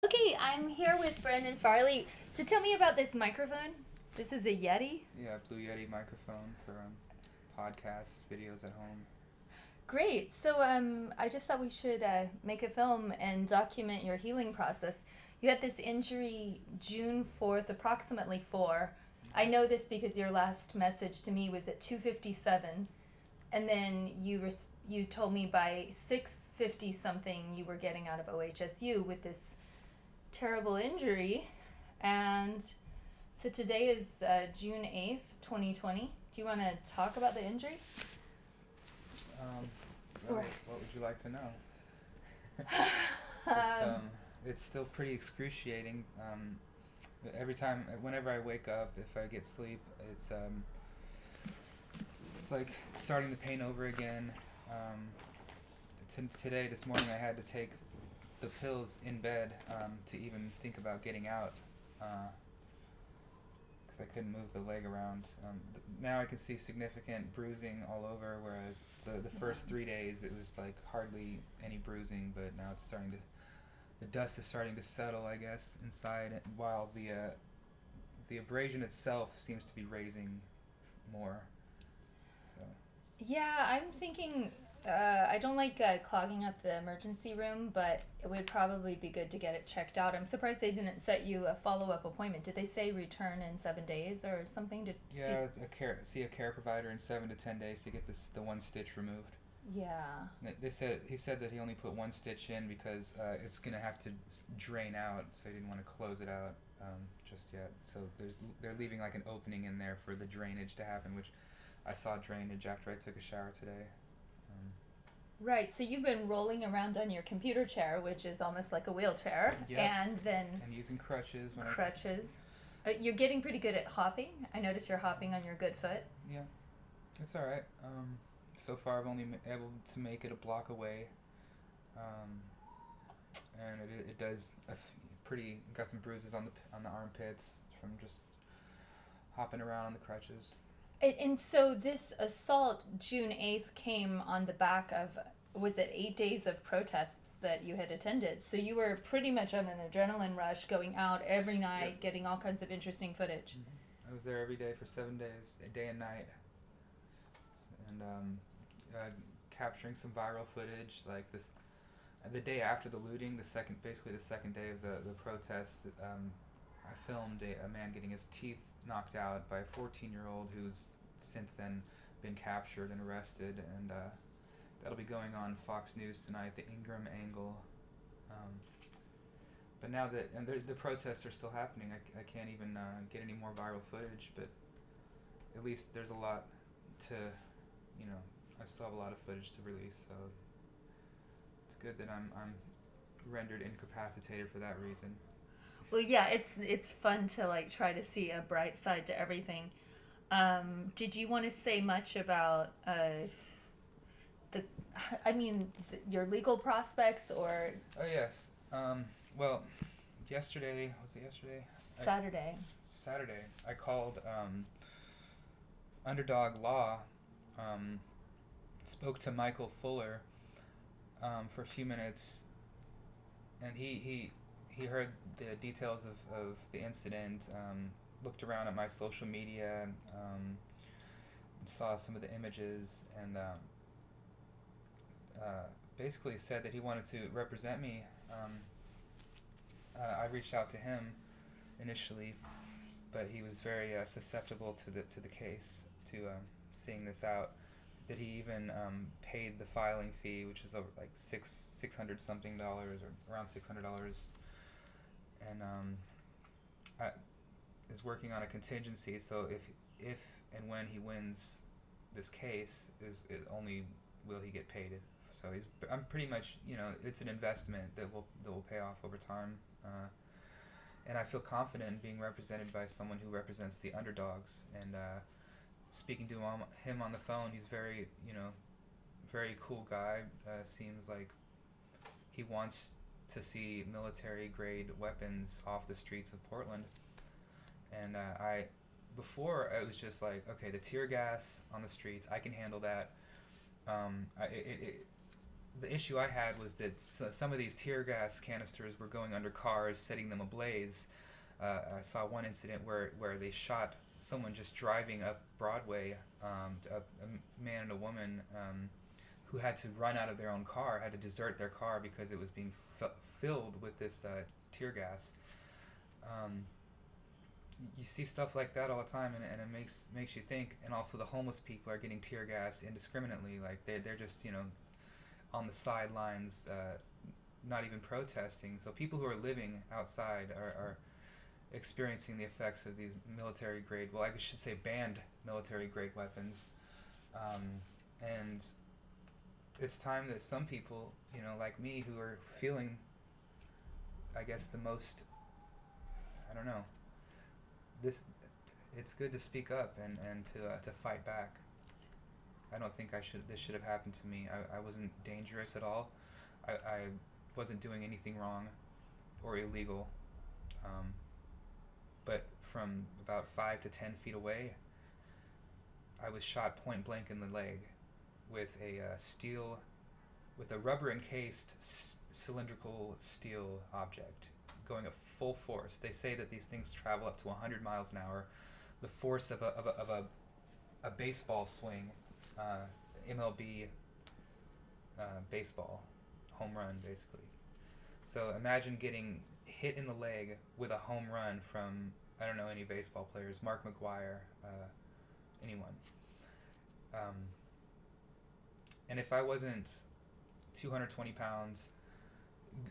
Okay, I'm here with Brandon Farley. So tell me about this microphone. This is a Yeti. Yeah, Blue Yeti microphone for podcasts, videos at home. Great. So I just thought we should make a film and document your healing process. You had this injury June 4th, approximately 4. I know this because your last message to me was at 2:57, and then you told me by 6:50 something you were getting out of OHSU with this terrible injury, and so today is June 8th, 2020. Do you want to talk about the injury? Um, Or what would you like to know? It's um, it's still pretty excruciating. Every time, whenever I wake up, if I get sleep, it's like starting the pain over again. Today, this morning, I had to take the pills in bed to even think about getting out. Because I couldn't move the leg around. Now I can see significant bruising all over, whereas the first 3 days it was like hardly any bruising, but now it's starting to, the dust is starting to settle, I guess, inside, while the abrasion itself seems to be raising more. So yeah, I'm thinking. I don't like clogging up the emergency room, but it would probably be good to get it checked out. I'm surprised they didn't set you a follow up appointment. Did they say return in 7 days or something to see? yeah, see a care provider in 7 to 10 days to get the one stitch removed. Yeah. He said that he only put one stitch in because it's gonna have to drain out, so he didn't want to close it out just yet. So they're leaving like an opening in there for the drainage to happen, which I saw drainage after I took a shower today. Um, Right, so you've been rolling around on your computer chair, which is almost like a wheelchair, yep, and then and using crutches when I crutches. You're getting pretty good at hopping. I notice you're hopping on your good foot. yeah, it's all right. So far I've only able to make it a block away, um, and it does pretty got some bruises on the armpits from just hopping around on the crutches. And so this assault, June 8th, came on the back of, was it 8 days of protests that you had attended? So you were pretty much on an adrenaline rush, going out every Yep. night, getting all kinds of interesting footage. I was there every day for 7 days, day and night, and capturing some viral footage like this. The day after the looting, basically the second day of the protests, I filmed a man getting his teeth knocked out by a 14-year-old who's since then been captured and arrested, and that'll be going on Fox News tonight, the Ingram angle. Um, but now that the protests are still happening, I can't even get any more viral footage. But at least there's a lot to, I still have a lot of footage to release. So it's good that I'm rendered incapacitated for that reason. Well, yeah, it's fun to like try to see a bright side to everything. Did you want to say much about the, I mean, your legal prospects or Oh yes. Well, yesterday was it yesterday? I, Saturday? Saturday. I called Underdog Law. Um, Spoke to Michael Fuller for a few minutes, and he heard the details of the incident. Looked around at my social media, saw some of the images, and basically said that he wanted to represent me. I reached out to him initially, but he was very susceptible to the case, to seeing this out. That he even paid the filing fee, which is over like six hundred something dollars, or around $600, and I, is working on a contingency. So if and when he wins this case, is only will he get paid. So I'm pretty much, it's an investment that will pay off over time. And I feel confident in being represented by someone who represents the underdogs. And speaking to him on the phone, he's very cool guy. Seems like he wants to see military grade weapons off the streets of Portland. And I before it was just like, okay, the tear gas on the streets, I can handle that. I the issue I had was that some of these tear gas canisters were going under cars, setting them ablaze. I saw one incident where they shot someone just driving up Broadway, a man and a woman who had to run out of their own car, had to desert their car because it was being filled with this tear gas. You see stuff like that all the time, and it makes you think. And also, the homeless people are getting tear gas indiscriminately. Like they're just on the sidelines, not even protesting. So people who are living outside are experiencing the effects of these military grade. Well, I should say banned military grade weapons. And it's time that some people, like me, who are feeling, I guess, the most, I don't know, it's good to speak up and to fight back. I don't think this should have happened to me. I wasn't dangerous at all. I wasn't doing anything wrong or illegal. But from about 5 to 10 feet away, I was shot point blank in the leg with with a rubber encased cylindrical steel object going at full force. They say that these things travel up to 100 miles an hour. The force of a baseball swing, MLB baseball, home run basically. So imagine getting hit in the leg with a home run from, I don't know any baseball players, Mark McGwire, anyone. And if I wasn't 220 pounds,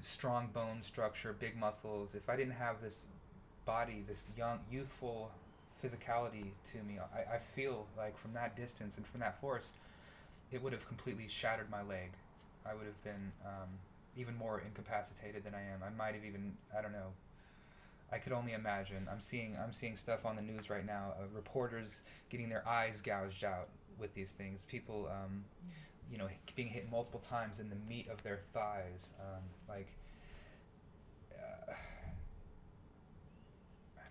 strong bone structure, big muscles, if I didn't have this body, this young, youthful physicality to me, I feel like from that distance and from that force, it would have completely shattered my leg. I would have been even more incapacitated than I am. I might have even, I don't know. I could only imagine. I'm seeing stuff on the news right now. Reporters getting their eyes gouged out with these things. People, being hit multiple times in the meat of their thighs. I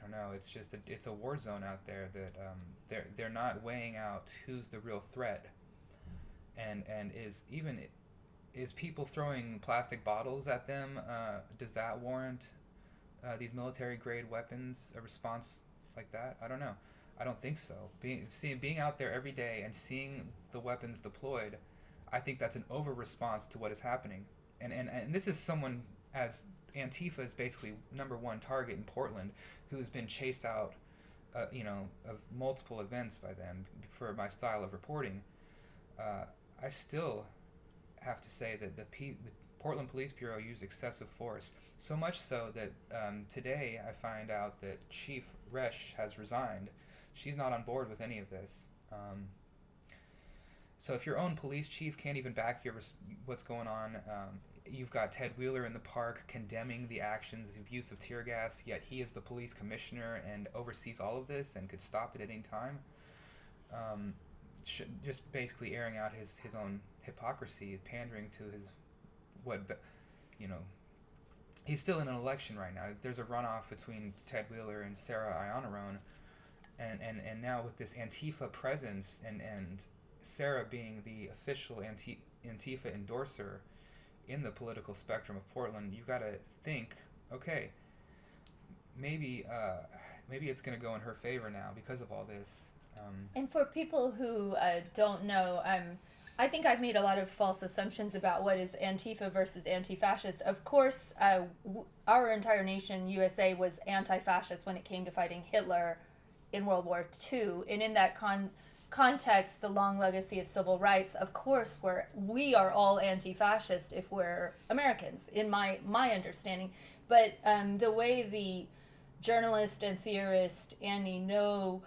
don't know. It's just it's a war zone out there that they're not weighing out who's the real threat, and is people throwing plastic bottles at them? Does that warrant these military grade weapons, a response like that? I don't know. I don't think so. Being out there every day and seeing the weapons deployed, I think that's an over response to what is happening. And this is someone, as Antifa is basically number one target in Portland, who's been chased out, of multiple events by them for my style of reporting. I still have to say that the Portland Police Bureau used excessive force, so much so that today I find out that Chief Resch has resigned. She's not on board with any of this. So if your own police chief can't even back what's going on, you've got Ted Wheeler in the park condemning the actions of use of tear gas, yet he is the police commissioner and oversees all of this and could stop it at any time. Just basically airing out his own hypocrisy, pandering to his he's still in an election right now. There's a runoff between Ted Wheeler and Sarah Ionarone, and now with this Antifa presence and Sarah being the official Antifa endorser in the political spectrum of Portland, you got to think, okay, maybe it's going to go in her favor now because of all this. And for people who don't know, I think I've made a lot of false assumptions about what is Antifa versus anti-fascist. Of course, our entire nation, USA, was anti-fascist when it came to fighting Hitler in World War II. And in that context, the long legacy of civil rights, of course, we are all anti-fascist if we're Americans, in my understanding. But the way the journalist and theorist Annie No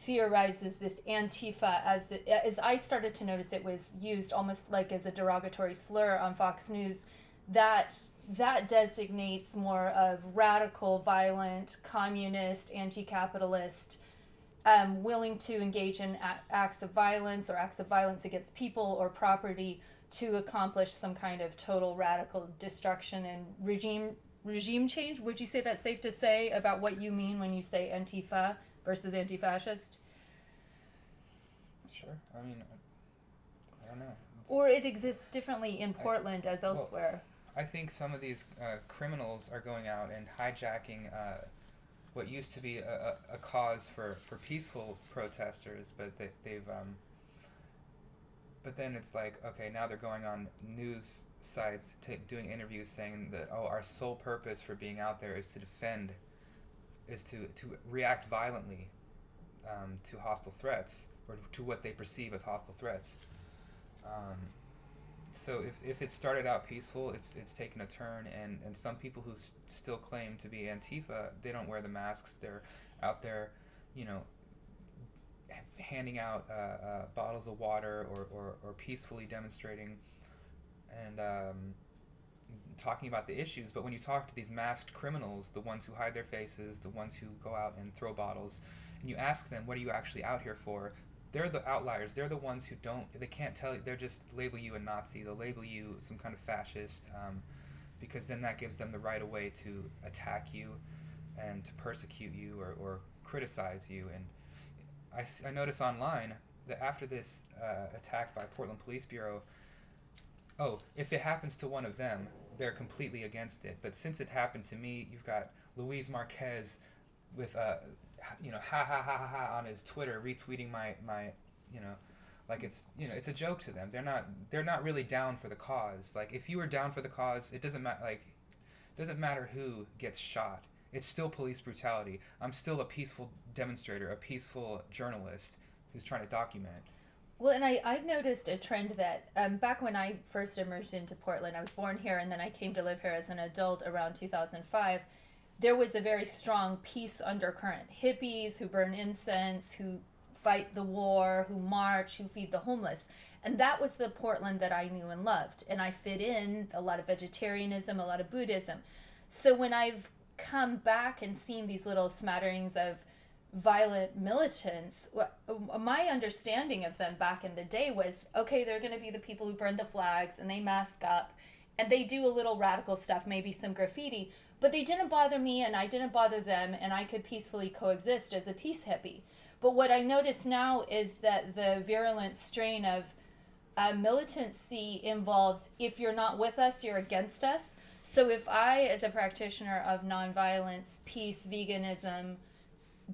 theorizes this Antifa as I started to notice it was used almost like as a derogatory slur on Fox News, that designates more of radical, violent, communist, anti-capitalist, willing to engage in acts of violence or acts of violence against people or property to accomplish some kind of total radical destruction and regime change. Would you say that's safe to say about what you mean when you say Antifa versus anti-fascist? Sure. I mean, I don't know. Or it exists differently in Portland as elsewhere. I think some of these criminals are going out and hijacking what used to be a cause for peaceful protesters, but they've but then it's like, okay, now they're going on news sites doing interviews saying that, oh, our sole purpose for being out there is to defend, is to react violently to hostile threats, or to what they perceive as hostile threats. So if it started out peaceful, it's taken a turn, and some people who still claim to be Antifa, they don't wear the masks. They're out there, you know, handing out bottles of water, or peacefully demonstrating and talking about the issues. But when you talk to these masked criminals, the ones who hide their faces, the ones who go out and throw bottles, and you ask them, what are you actually out here for? They're the outliers. They're the ones who they can't tell you. They're just label you a Nazi. They'll label you some kind of fascist, because then that gives them the right of way to attack you and to persecute you, or criticize you. And I notice online that after this attack by Portland Police Bureau, if it happens to one of them, they're completely against it. But since it happened to me, you've got Luis Marquez with ha ha ha ha ha on his Twitter, retweeting my like it's a joke to them. They're not really down for the cause. Like, if you were down for the cause, it doesn't matter who gets shot. It's still police brutality. I'm still a peaceful demonstrator, a peaceful journalist who's trying to document. Well, and I've noticed a trend that back when I first emerged into Portland, I was born here, and then I came to live here as an adult around 2005. There was a very strong peace undercurrent. Hippies who burn incense, who fight the war, who march, who feed the homeless. And that was the Portland that I knew and loved. And I fit in a lot of vegetarianism, a lot of Buddhism. So when I've come back and seen these little smatterings of violent militants, my understanding of them back in the day was, okay, they're going to be the people who burn the flags and they mask up and they do a little radical stuff, maybe some graffiti, but they didn't bother me and I didn't bother them, and I could peacefully coexist as a peace hippie. But what I notice now is that the virulent strain of militancy involves, if you're not with us, you're against us. So if I, as a practitioner of nonviolence, peace, veganism,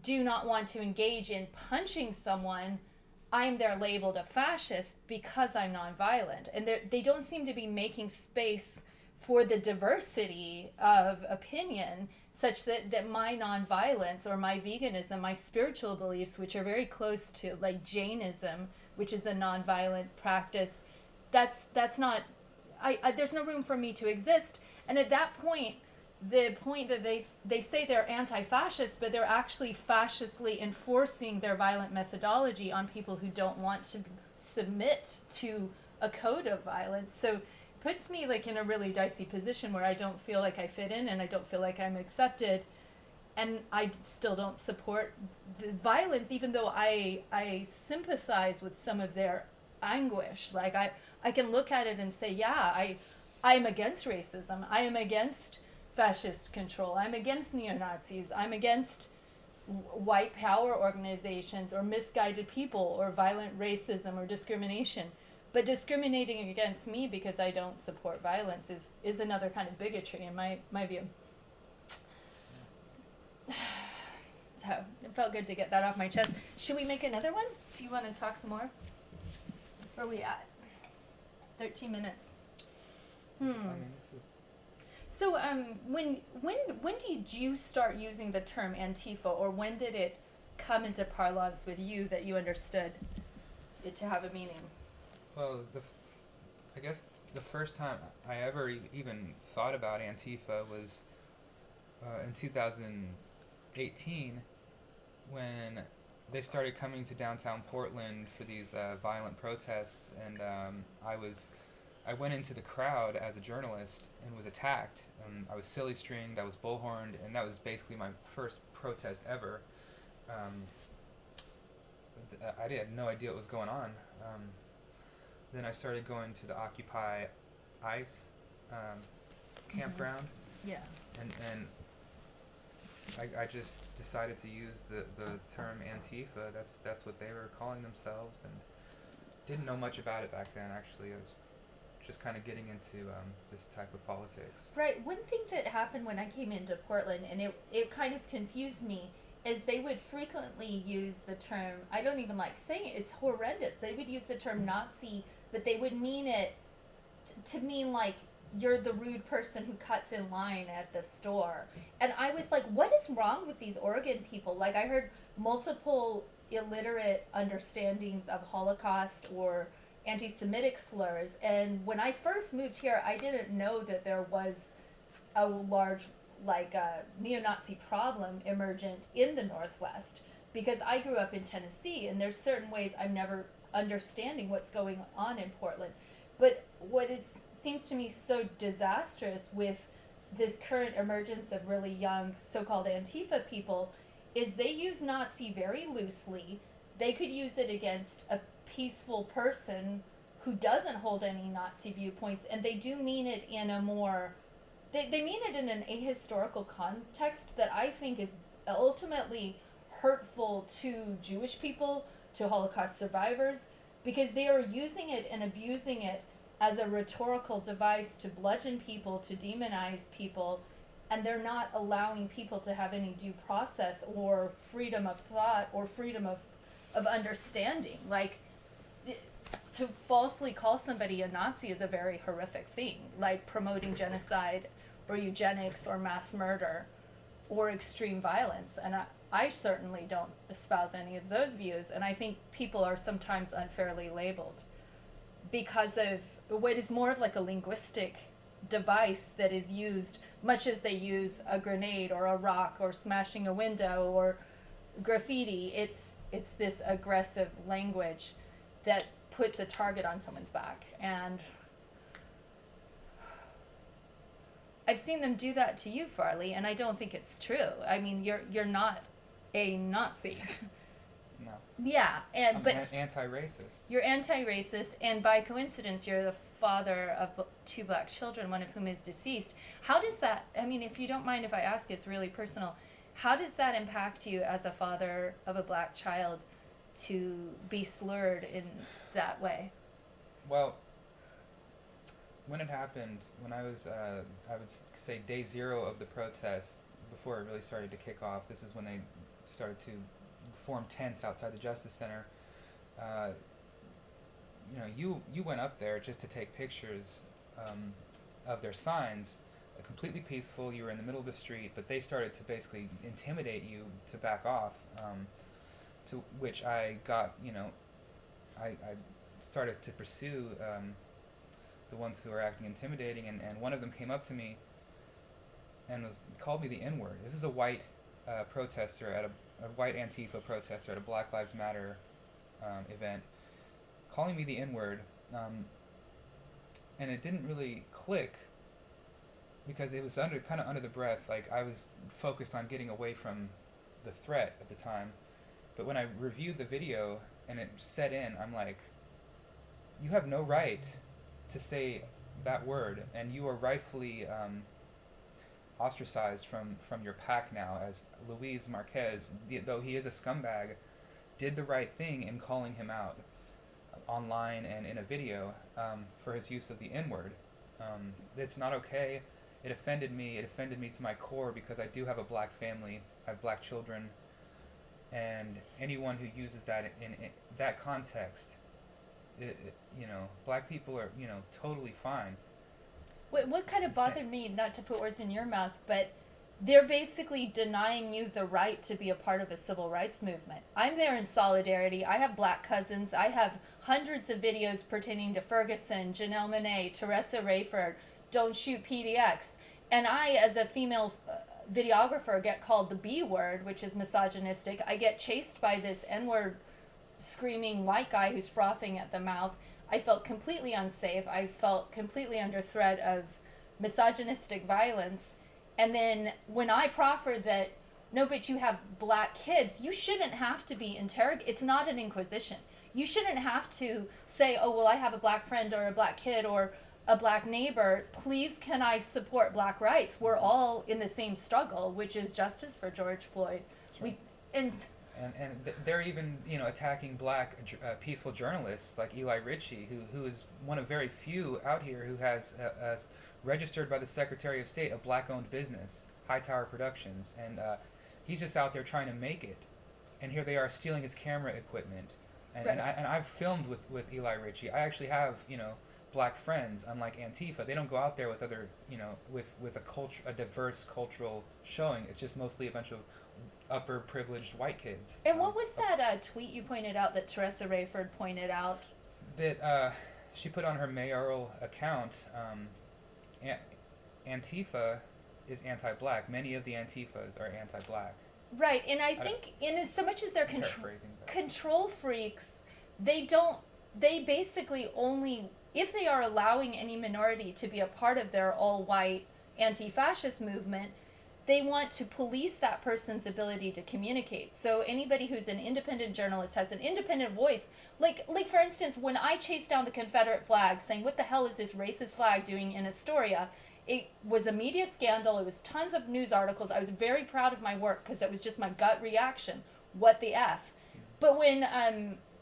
do not want to engage in punching someone, I'm there labeled a fascist because I'm nonviolent. And they don't seem to be making space for the diversity of opinion, such that my nonviolence or my veganism, my spiritual beliefs, which are very close to like Jainism, which is a nonviolent practice, that's not, there's no room for me to exist. And at that point, the point that they say they're anti-fascist, but they're actually fascistly enforcing their violent methodology on people who don't want to submit to a code of violence. So it puts me like in a really dicey position where I don't feel like I fit in and I don't feel like I'm accepted, and I still don't support the violence, even though I sympathize with some of their anguish. Like I can look at it and say, yeah, I'm against racism. I am against fascist control. I'm against neo-Nazis. I'm against white power organizations or misguided people or violent racism or discrimination. But discriminating against me because I don't support violence is another kind of bigotry in my view. So it felt good to get that off my chest. Should we make another one? Do you want to talk some more? Where are we at? 13 minutes. I mean, this is... So when did you start using the term Antifa, or when did it come into parlance with you that you understood it to have a meaning? Well, I guess the first time I ever even thought about Antifa was in 2018, when they started coming to downtown Portland for these violent protests, and I went into the crowd as a journalist and was attacked. I was silly stringed, I was bullhorned, and that was basically my first protest ever. I had no idea what was going on. Then I started going to the Occupy ICE campground. Yeah. And I just decided to use the term Antifa. That's what they were calling themselves. And didn't know much about it back then. Actually, I was just kind of getting into this type of politics. Right. One thing that happened when I came into Portland, and it kind of confused me, is they would frequently use the term, I don't even like saying it, it's horrendous. They would use the term Nazi, but they would mean it to mean like you're the rude person who cuts in line at the store. And I was like, what is wrong with these Oregon people? Like, I heard multiple illiterate understandings of Holocaust or anti-Semitic slurs. And when I first moved here, I didn't know that there was a large, like, neo-Nazi problem emergent in the Northwest, because I grew up in Tennessee, and there's certain ways I'm never understanding what's going on in Portland. But what seems to me so disastrous with this current emergence of really young so-called Antifa people is they use Nazi very loosely. They could use it against a peaceful person who doesn't hold any Nazi viewpoints, and they do mean it in a more, they mean it in an ahistorical context that I think is ultimately hurtful to Jewish people, to Holocaust survivors, because they are using it and abusing it as a rhetorical device to bludgeon people, to demonize people, and they're not allowing people to have any due process or freedom of thought or freedom of understanding. Like, to falsely call somebody a Nazi is a very horrific thing, like promoting genocide or eugenics or mass murder or extreme violence. And I certainly don't espouse any of those views, and I think people are sometimes unfairly labeled because of what is more of like a linguistic device that is used much as they use a grenade or a rock or smashing a window or graffiti. It's this aggressive language that puts a target on someone's back, and I've seen them do that to you, Farley, and I don't think it's true. I mean, you're not a Nazi. No. Yeah, I'm but anti-racist. you're anti-racist, and by coincidence, you're the father of two black children, one of whom is deceased. How does that, I mean, if you don't mind if I ask, it's really personal. How does that impact you as a father of a black child to be slurred in that way? Well, when it happened, when I was, I would say day zero of the protests, before it really started to kick off, this is when they started to form tents outside the Justice Center. You went up there just to take pictures of their signs, completely peaceful. You were in the middle of the street, but they started to basically intimidate you to back off. To which I got, I started to pursue the ones who were acting intimidating, and one of them came up to me and called me the N-word. This is a white protester at a white Antifa protester at a Black Lives Matter event, calling me the N-word, and it didn't really click because it was kind of under the breath. Like, I was focused on getting away from the threat at the time, but when I reviewed the video and it set in, I'm like, you have no right to say that word, and you are rightfully ostracized from your pack now, as Luis Marquez, though he is a scumbag, did the right thing in calling him out online and in a video for his use of the N-word. It's not okay. It offended me. It offended me to my core because I do have a black family. I have black children. And anyone who uses that in that context, black people are, totally fine. What kind of bothered me, not to put words in your mouth, but they're basically denying you the right to be a part of a civil rights movement. I'm there in solidarity. I have black cousins. I have hundreds of videos pertaining to Ferguson, Janelle Monáe, Teresa Rayford, Don't Shoot PDX. And I, as a female videographer, get called the B word, which is misogynistic. I get chased by this N-word screaming white guy who's frothing at the mouth. I felt completely unsafe. I felt completely under threat of misogynistic violence. And then when I proffered that, no, but you have black kids, you shouldn't have to be interrogated. It's not an inquisition. You shouldn't have to say, oh, well, I have a black friend or a black kid or a black neighbor. Please, can I support black rights? We're all in the same struggle, which is justice for George Floyd. Sure. and they're even attacking black peaceful journalists like Eli Ritchie, who is one of very few out here who has registered by the Secretary of State a black-owned business, Hightower Productions, and he's just out there trying to make it, and here they are stealing his camera equipment, and Right. and I've filmed with Eli Ritchie. I actually have black friends, unlike Antifa. They don't go out there with other with a diverse cultural showing. It's just mostly a bunch of upper privileged white kids. And what was that tweet you pointed out that Teresa Rayford pointed out? That she put on her mayoral account. Antifa is anti-black. Many of the Antifas are anti-black. Right, and I think in as so much as they're Paraphrasing, but control freaks, they basically only, if they are allowing any minority to be a part of their all-white anti-fascist movement, they want to police that person's ability to communicate. So anybody who's an independent journalist has an independent voice. Like for instance, when I chased down the Confederate flag saying, what the hell is this racist flag doing in Astoria? It was a media scandal. It was tons of news articles. I was very proud of my work because it was just my gut reaction. What the F? But when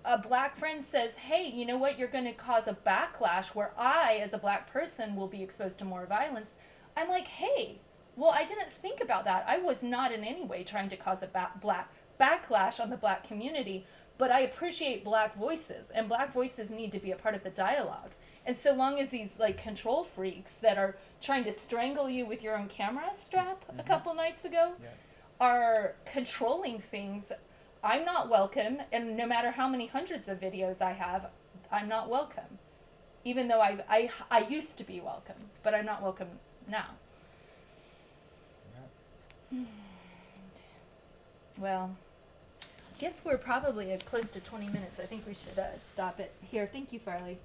a black friend says, hey, you know what, you're going to cause a backlash where I, as a black person, will be exposed to more violence, I'm like, hey, well, I didn't think about that. I was not in any way trying to cause a black backlash on the black community, but I appreciate black voices, and black voices need to be a part of the dialogue. And so long as these like control freaks that are trying to strangle you with your own camera strap a couple nights ago are controlling things, I'm not welcome. And no matter how many hundreds of videos I have, I'm not welcome. Even though I used to be welcome, but I'm not welcome now. Well, I guess we're probably close to 20 minutes. I think we should stop it here. Thank you, Farley.